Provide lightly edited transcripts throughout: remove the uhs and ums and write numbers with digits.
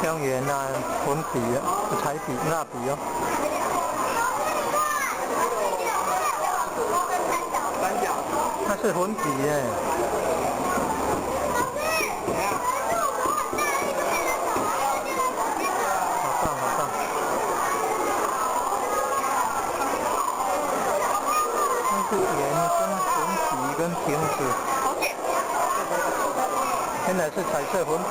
香圆啊，粉笔啊，彩笔、蜡笔哦。三角，它是粉笔耶。好棒，好棒。它是圆跟粉笔跟瓶子。原来是彩色粉笔。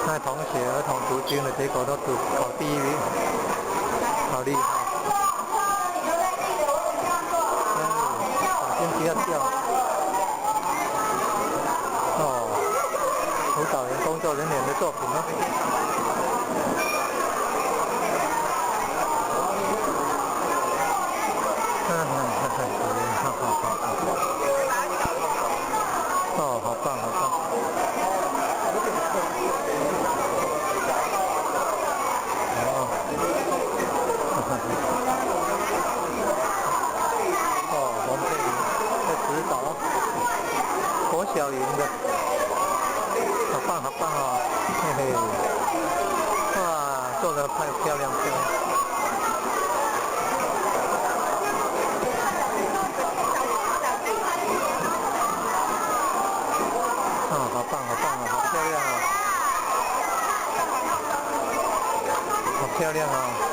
那同学儿童读经的结果都考第1名，好厉害！小心不要掉。哦，辅导员工作人员的作品哦。哦，好棒，好棒。黄佩玲在指导，国小营的，好棒，好棒哦，嘿嘿，哇，做得太漂亮，漂亮。好棒，好棒哦，好漂亮哦，好漂亮哦。